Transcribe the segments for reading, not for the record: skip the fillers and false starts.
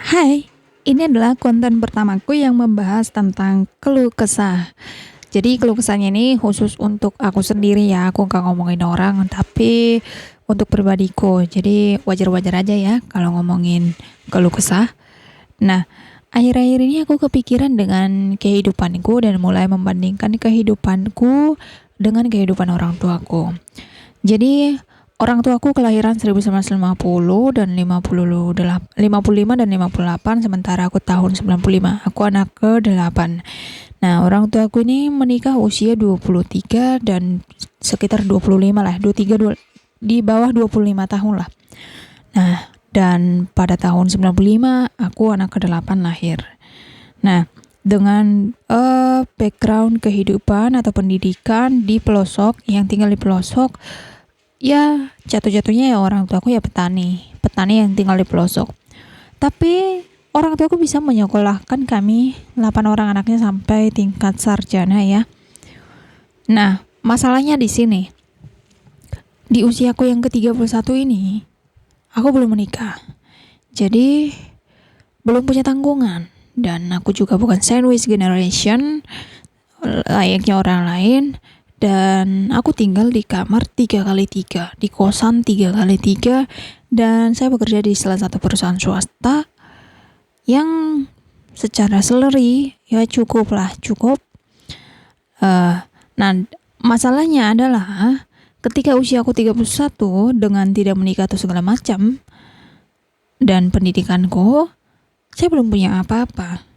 Hai, ini adalah konten pertamaku yang membahas tentang keluh kesah. Jadi keluh kesahnya ini khusus untuk aku sendiri ya, aku nggak ngomongin orang, tapi untuk pribadiku. Jadi wajar-wajar aja ya kalau ngomongin keluh kesah. Nah, akhir-akhir ini aku kepikiran dengan kehidupanku dan mulai membandingkan kehidupanku dengan kehidupan orang tuaku. Jadi orang tuaku kelahiran 1950 dan 55 dan 58, sementara aku tahun 95. Aku anak ke-8. Nah, orang tuaku ini menikah usia 23 dan sekitar 25 lah, 23 di bawah 25 tahun lah. Nah, dan pada tahun 95 aku anak ke-8 lahir. Nah, dengan background kehidupan atau pendidikan di pelosok, yang tinggal di pelosok, ya jatuh-jatuhnya ya orang tuaku ya petani yang tinggal di pelosok. Tapi orang tuaku bisa menyekolahkan kami 8 orang anaknya sampai tingkat sarjana ya. Nah, masalahnya di sini. Di usiaku yang ke-31 ini, aku belum menikah. Jadi belum punya tanggungan, dan aku juga bukan sandwich generation layaknya orang lain. Dan aku tinggal di kamar 3x3, di kosan 3x3, dan saya bekerja di salah satu perusahaan swasta yang secara salary ya cukup. Nah, masalahnya adalah ketika usia aku 31 dengan tidak menikah atau segala macam, dan pendidikanku, saya belum punya apa-apa.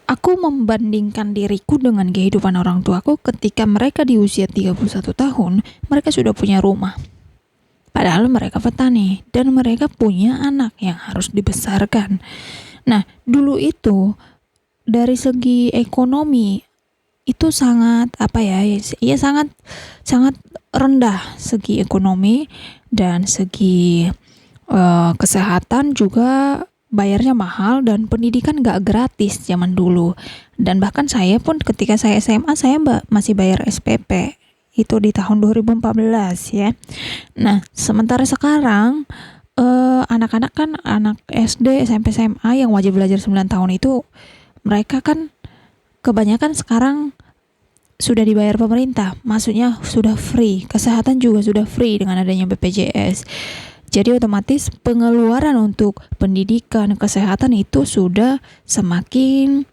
Aku membandingkan diriku dengan kehidupan orang tuaku ketika mereka di usia 31 tahun, mereka sudah punya rumah. Padahal mereka petani dan mereka punya anak yang harus dibesarkan. Nah, dulu itu dari segi ekonomi itu sangat sangat rendah segi ekonomi, dan segi kesehatan juga bayarnya mahal, dan pendidikan gak gratis zaman dulu. Dan bahkan saya pun ketika saya SMA, saya masih bayar SPP. Itu di tahun 2014 ya. Nah, sementara sekarang anak-anak kan, anak SD, SMP, SMA yang wajib belajar 9 tahun itu, mereka kan kebanyakan sekarang sudah dibayar pemerintah. Maksudnya sudah free. Kesehatan juga sudah free dengan adanya BPJS. Jadi otomatis pengeluaran untuk pendidikan, kesehatan itu sudah semakin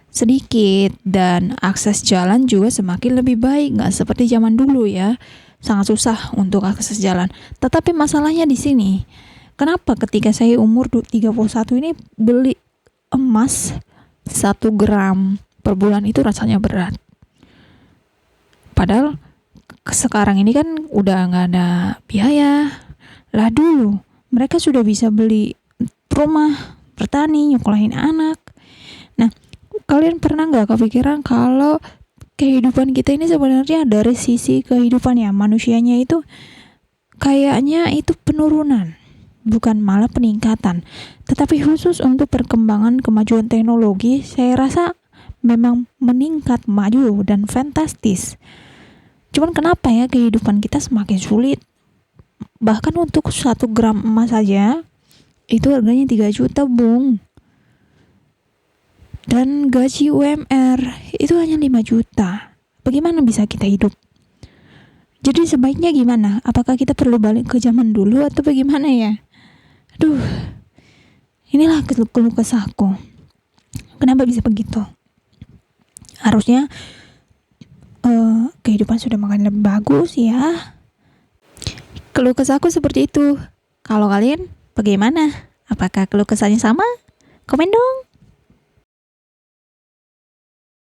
sedikit, dan akses jalan juga semakin lebih baik, nggak seperti zaman dulu ya, sangat susah untuk akses jalan. Tetapi masalahnya di sini, kenapa ketika saya umur 31 ini beli emas 1 gram per bulan itu rasanya berat. Padahal sekarang ini kan udah nggak ada biaya. Lah dulu mereka sudah bisa beli rumah, bertani, nyekolahin anak. Nah, kalian pernah nggak kepikiran kalau kehidupan kita ini sebenarnya dari sisi kehidupan ya, manusianya itu kayaknya itu penurunan, bukan malah peningkatan. Tetapi khusus untuk perkembangan kemajuan teknologi, saya rasa memang meningkat, maju, dan fantastis. Cuman kenapa ya kehidupan kita semakin sulit? Bahkan untuk 1 gram emas saja itu harganya 3 juta, Bung. Dan gaji UMR itu hanya 5 juta. Bagaimana bisa kita hidup? Jadi sebaiknya gimana? Apakah kita perlu balik ke zaman dulu atau bagaimana ya? Aduh, inilah keluh kesahku. Kenapa bisa begitu? Harusnya kehidupan sudah makin lebih bagus ya. Keluh kesahku seperti itu. Kalau kalian bagaimana? Apakah keluh kesahnya sama? Komen dong.